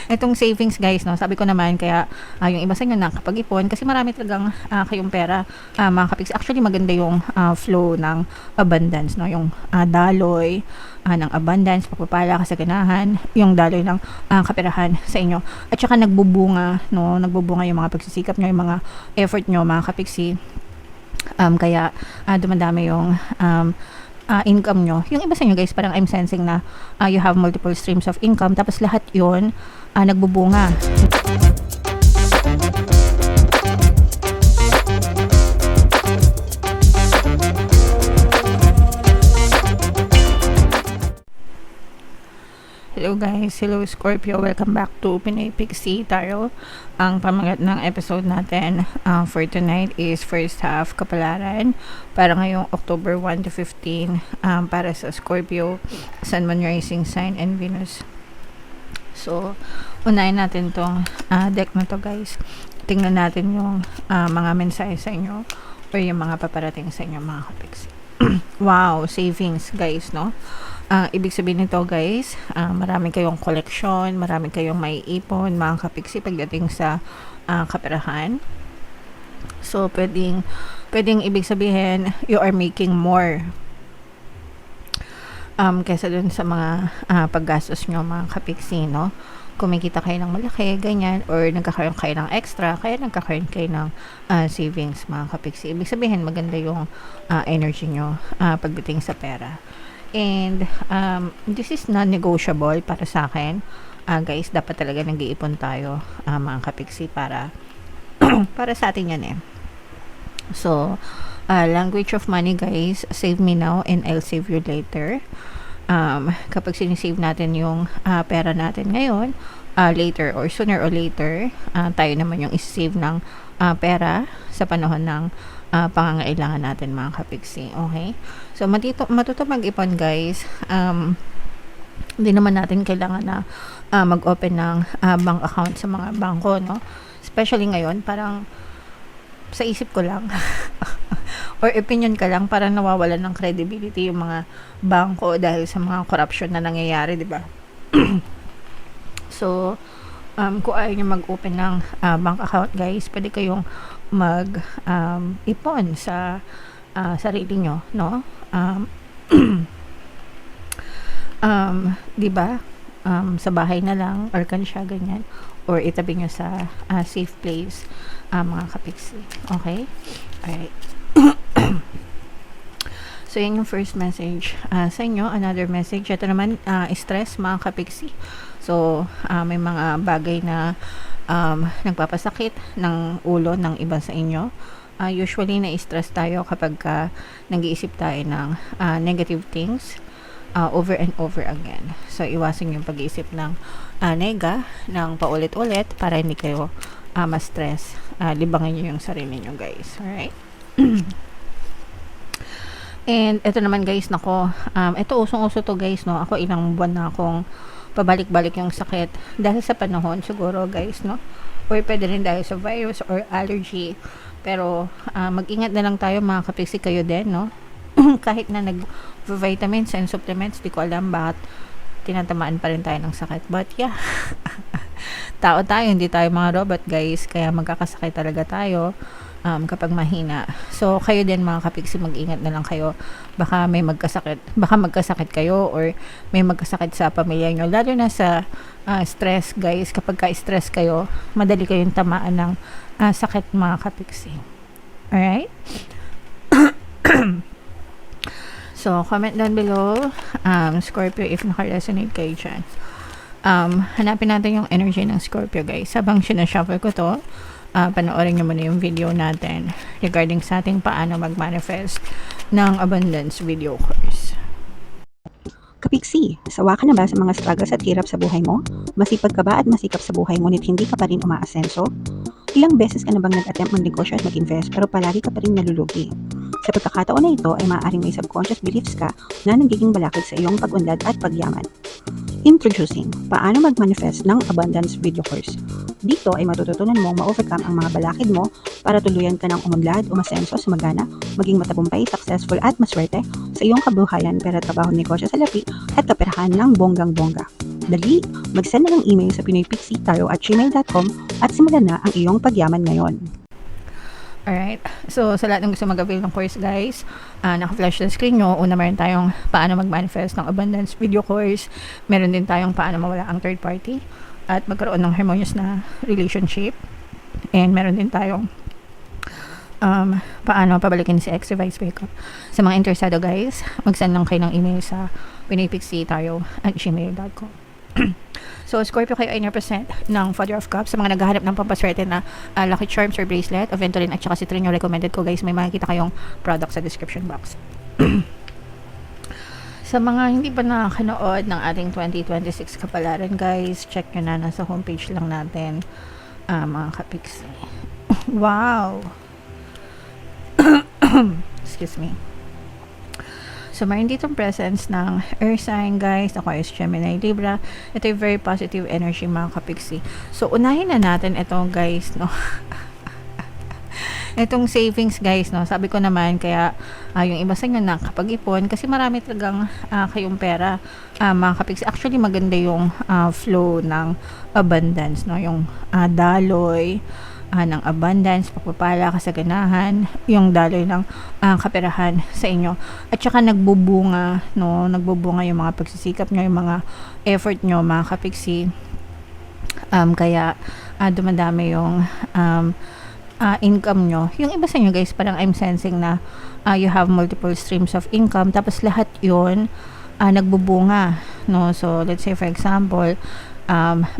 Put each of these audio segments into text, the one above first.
Itong savings guys, no, sabi ko naman, kaya yung iba sa inyo nakapag-ipon, kasi marami talagang kayong pera, mga kapiksi. Actually, maganda yung flow ng abundance, no, yung daloy ng abundance, pagpapala, kasaganahan, yung daloy ng kaperahan sa inyo. At saka nagbubunga, no, nagbubunga yung mga pagsisikap nyo, yung mga effort nyo, mga kapiksi. Kaya dumadami yung income nyo. Yung iba sa inyo guys, parang I'm sensing na you have multiple streams of income, tapos lahat yun nagbubunga. Hello guys, hello Scorpio, welcome back to Pinoy Pixie Tarot. Ang pamagat ng episode natin for tonight is first half kapalaran para ngayong October 1 to 15 para sa Scorpio, Sun, Moon, Rising Sign, and Venus. So, unahin natin tong deck na to guys. Tingnan natin yung mga mensahe sa inyo or yung mga paparating sa inyo mga kapiksi. Wow, savings guys, no? Ibig sabihin nito guys, marami kayong collection, marami kayong may ipon, mga kapiksi, pagdating sa kaperahan. So, pwedeng ibig sabihin, you are making more kesa dun sa mga paggastos nyo, mga kapiksi, no? Kumikita kayo ng malaki, ganyan, or nagkakaroon kayo ng extra, kaya nagkakaroon kayo ng savings, mga kapiksi. Ibig sabihin, maganda yung energy nyo pagdating sa pera. And this is non-negotiable para sa akin. Guys, dapat talaga nag-iipon tayo, mga kapiksi, para para sa atin yan eh. So, language of money guys, save me now and I'll save you later. Kapag sinisave natin yung pera natin ngayon, later or sooner or later, tayo naman yung isave ng pera sa panahon ng pangangailangan natin, mga kapiksi. Okay? So, matuto mag-ipon guys. Hindi naman natin kailangan na mag-open ng bank account sa mga bangko, no? Especially ngayon, parang sa isip ko lang or opinion ka lang, parang nawawalan ng credibility yung mga bangko dahil sa mga corruption na nangyayari, di ba? So, kung ayaw nyo mag-open ng bank account guys, pwede kayong mag-ipon sa sarili nyo, no? Di ba? Sa bahay na lang or kansya, ganyan, or itabi nyo sa safe place, mga kapiksi. Okay? Alright. So, yan yung first message sa inyo. Another message, ito naman, stress, mga kapiksi. So, may mga bagay na nagpapasakit ng ulo ng iba sa inyo. Usually, na-stress tayo kapag nag-iisip tayo ng negative things over and over again. So, iwasan yung pag-iisip ng nega, ng paulit-ulit para hindi kayo ma-stress. Libangin nyo yung sarili nyo, guys. Alright? And, ito naman, guys, nako, ito, usong-uso to, guys, no? Ako, ilang buwan na akong pabalik-balik yung sakit dahil sa panahon, siguro, guys, no? Or pwede rin dahil sa virus or allergy. Pero, mag-ingat na lang tayo, mga kapiksi, kayo din, no? Kahit na nag-vitamins and supplements, di ko alam bakit tinatamaan pa rin tayo ng sakit. But, yeah. Tao tayo, hindi tayo mga robot, guys. Kaya magkakasakit talaga tayo kapag mahina. So, kayo din, mga kapiksi, mag-ingat na lang kayo. Baka may magkasakit. Baka magkasakit kayo or may magkasakit sa pamilya nyo. Lalo na sa stress, guys. Kapag ka-stress kayo, madali kayong tamaan ng sakit, mga kapiksi. Alright? So, comment down below, Scorpio, if naka-resonate kayo dyan. Hanapin natin yung energy ng Scorpio, guys. Habang sinashuffle ko to, panoorin nyo muna yung video natin regarding sa ating paano mag-manifest ng abundance video course. Kapiksi, sawa ka na ba sa mga struggles at hirap sa buhay mo? Masipag ka ba at masikap sa buhay ngunit hindi ka pa rin umaasenso? Ilang beses ka na bang nag-attempt mag-negosyo at mag-invest pero palagi ka pa rin nalulugi? Sa pagkakataon na ito ay maaaring may subconscious beliefs ka na nagiging balakid sa iyong pag-unlad at pagyaman. Introducing, paano mag-manifest ng abundance video course. Dito ay matututunan mong ma-overcome ang mga balakid mo para tuluyan ka ng umunlad, umasenso, sumagana, maging matagumpay, successful at maswerte sa iyong kabuhayan, pera, trabaho, negosyo, salapi at kaperahan ng bonggang-bongga. Dali! Mag-send na ng email sa pinoypixie@gmail.com at simulan na ang iyong pagyaman ngayon. Alright. So, sa lahat ng gusto mag-avail ng course, guys, naka-flash sa screen nyo. Una, meron tayong paano mag-manifest ng abundance video course. Meron din tayong paano mawala ang third party at magkaroon ng harmonious na relationship. And meron din tayong paano pabalikin si ex vice breakup. Sa mga interesado, guys, mag-send lang kayo ng email sa pinoypixie@gmail.com. So, Scorpio kayo ay 9% ng Father of Cups. Sa mga naghahanap ng pampaswerte na Lucky Charms or bracelet, Aventurine at saka Citrine yung recommended ko, guys. May makikita kayong product sa description box. Sa mga hindi pa nakakanood ng ating 2026 kapalaran, guys, check nyo na. Nasa homepage lang natin, mga kapiksi. Wow! Excuse me. So, mayroon ditong presence ng Earth sign, guys. Aquarius, Gemini, Libra. Ito yung very positive energy, mga kapiksi. So, unahin na natin ito, guys, no? Itong savings, guys, no? Sabi ko naman, kaya yung iba sa inyo nakapag-ipon kasi marami talagang kayong pera, mga kapiksi. Actually, maganda yung flow ng abundance, no? Yung daloy ng abundance, pagpapala, kasaganahan, yung daloy ng kaperahan sa inyo. At saka nagbubunga, no? Nagbubunga yung mga pagsisikap nyo, yung mga effort nyo, mga kapiksi. Kaya dumadami yung income nyo. Yung iba sa inyo, guys, parang I'm sensing na you have multiple streams of income, tapos lahat yun nagbubunga, no? So, let's say for example,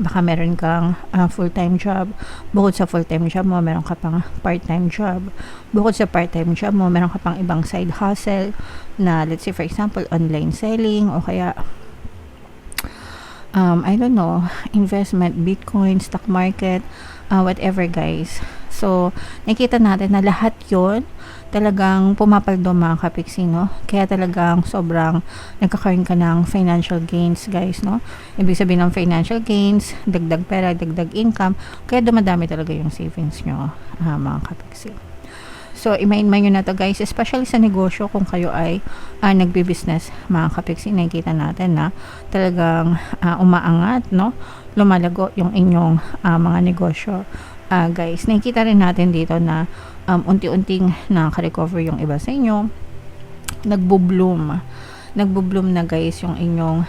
baka meron kang full-time job. Bukod sa full-time job mo, meron ka pang part-time job. Bukod sa part-time job mo, meron ka pang ibang side hustle na, let's say for example, online selling o kaya I don't know, investment, Bitcoin, stock market, whatever, guys. So, nakita natin na lahat yon talagang pumapaldo, mga kapiksi, no? Kaya talagang sobrang nagkakaroon ka ng financial gains, guys, no? Ibig sabihin ng financial gains, dagdag pera, dagdag income, kaya dumadami talaga yung savings nyo, mga kapiksi. So, i-mind nyo na to, guys, especially sa negosyo, kung kayo ay nagbi-business, mga kapiksi, nakikita natin na talagang umaangat, no? Lumalago yung inyong mga negosyo. Guys, nakikita rin natin dito na unti-unting nakaka-recover yung iba sa inyo. Nagbo-bloom na, guys, yung inyong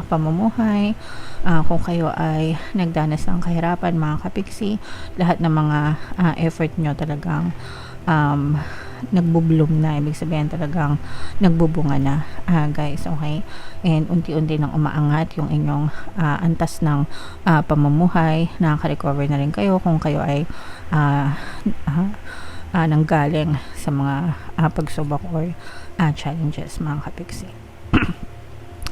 pamumuhay. Kung kayo ay nagdanas ng kahirapan, mga kapiksi, lahat ng mga effort nyo talagang nagbo-bloom na. Ibig sabihin talagang nagbubunga na, guys, okay? And unti-unti nang umaangat yung inyong antas ng pamumuhay. Nakaka-recover na rin kayo kung kayo ay nanggaling sa mga pagsubok or challenges, mga kapiksi.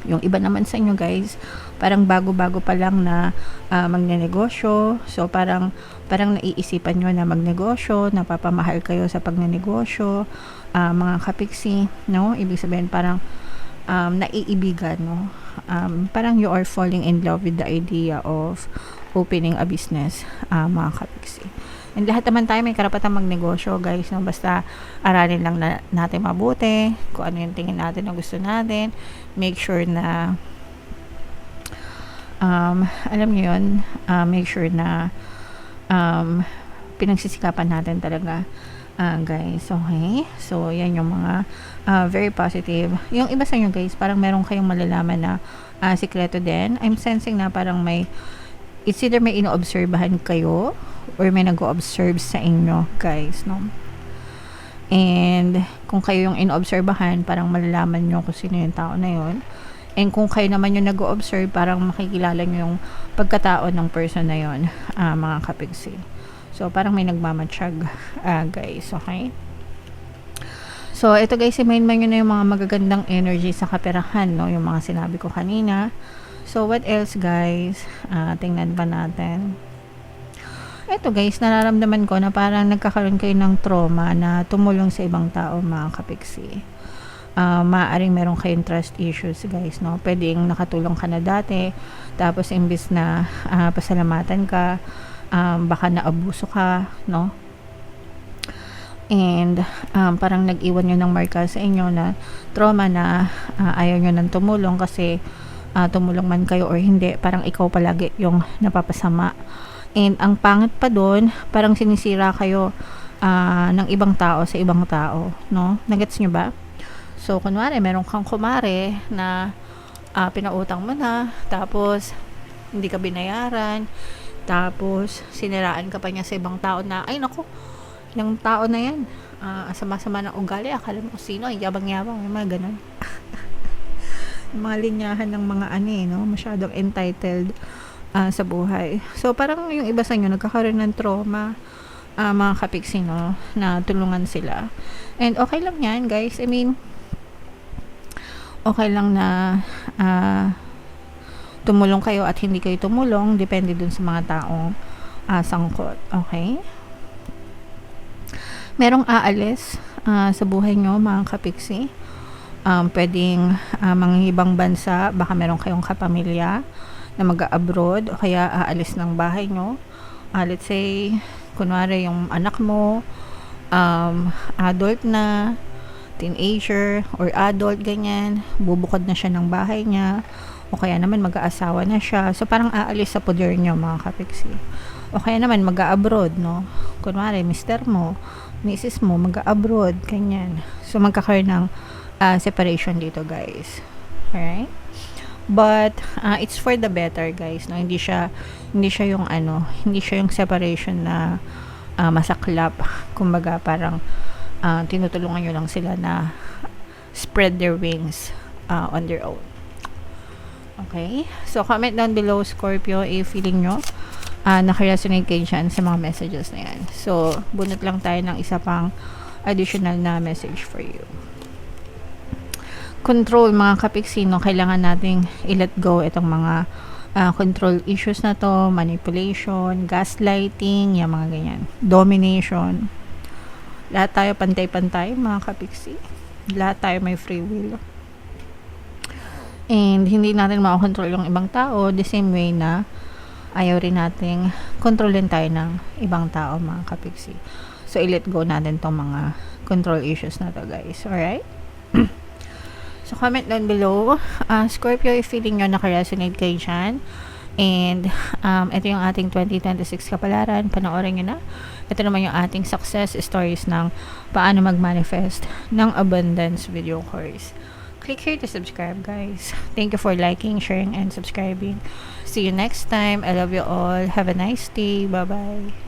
Yung iba naman sa inyo, guys, parang bago-bago pa lang na magnenegosyo. So, parang naiisipan nyo na magnegosyo, napapamahal kayo sa pagnenegosyo, mga kapiksi, no? Ibig sabihin, parang naiibigan, no? Parang you are falling in love with the idea of opening a business, mga kapiksi. And lahat naman tayo may karapatang magnegosyo, guys, no? Basta aralin lang natin mabuti kung ano yung tingin natin na gusto natin. Make sure na alam niyo yun, make sure na pinagsisikapan natin talaga, guys, okay? So, yan yung mga very positive. Yung iba sa inyo, guys, parang meron kayong malalaman na sikreto din. I'm sensing na parang it's either may ino-obserbahan kayo or may nag-o-observe sa inyo, guys, no? And kung kayo yung ino-obserbahan, parang malalaman nyo kung sino yung tao na yun. And kung kayo naman yung nag-o-observe, parang makikilala nyo yung pagkatao ng person na yun, mga kapiksi. So, parang may nagmamatsyag, guys, okay? So, ito, guys, i-main nyo na yung mga magagandang energy sa kaperahan, no? Yung mga sinabi ko kanina. So, what else, guys? Tingnan pa natin. Ito, guys, nararamdaman ko na parang nagkakaroon kayo ng trauma na tumulong sa ibang tao, mga kapiksi. Maaaring meron kayong trust issues, guys, no? Pwedeng nakatulong ka na dati, tapos imbis na pasalamatan ka, baka naabuso ka, no? And parang nag-iwan nyo ng marka sa inyo na trauma na ayaw nyo nang tumulong kasi tumulong man kayo or hindi, parang ikaw palagi yung napapasama. And ang pangit pa doon, parang sinisira kayo ng ibang tao sa ibang tao, no? Nagets nyo ba? So, kunwari, meron kang kumare na pinautang mo na, tapos hindi ka binayaran, tapos siniraan ka pa niya sa ibang tao na, ay naku, yung tao na yan, sama-sama ng ugali, akala mo sino, ay yabang-yabang, may mga ganun. Yung mga linyahan ng mga no, masyadong entitled sa buhay. So, parang yung iba sa inyo, nagkakaroon ng trauma, mga kapiksi, no, na tulungan sila. And okay lang yan, guys. I mean, okay lang na tumulong kayo at hindi kayo tumulong, depende dun sa mga taong sangkot. Okay? Merong aalis sa buhay nyo, mga kapiksi. Pwedeng mga ibang bansa, baka meron kayong kapamilya na mag-abroad o kaya aalis ng bahay nyo. Let's say, kunwari yung anak mo, adult na, teenager, or adult, ganyan, bubukod na siya ng bahay niya, o kaya naman mag-aasawa na siya. So, parang aalis sa poder nyo, mga kapiksi. O kaya naman mag-abroad, no? Kunwari, mister mo, misis mo, mag-abroad, ganyan. So, magkakaroon ng separation dito, guys. Alright? But it's for the better, guys, no? Hindi siya yung hindi siya yung separation na masaklap. Kumbaga parang tinutulungan niyo lang sila na spread their wings on their own. Okay? So comment down below, Scorpio, if feeling nyo naka-resonate kayo dyan sa mga messages na yan. So bunot lang tayo ng isa pang additional na message for you. Control, mga kapiksi, no? Kailangan nating i-let go itong mga control issues na to, manipulation, gaslighting, yung mga ganyan, domination. Lahat tayo pantay-pantay, mga kapiksi. Lahat tayo may free will. And hindi natin makakontrol yung ibang tao the same way na ayaw rin nating kontrolin tayo ng ibang tao, mga kapiksi. So, i-let go natin tong mga control issues na to, guys. Alright? So, comment down below. Scorpio, if feeling nyo naka-resonate kayo dyan. And, ito yung ating 2026 kapalaran. Panoorin nyo na. Ito naman yung ating success stories ng paano mag-manifest ng abundance video course. Click here to subscribe, guys. Thank you for liking, sharing, and subscribing. See you next time. I love you all. Have a nice day. Bye-bye.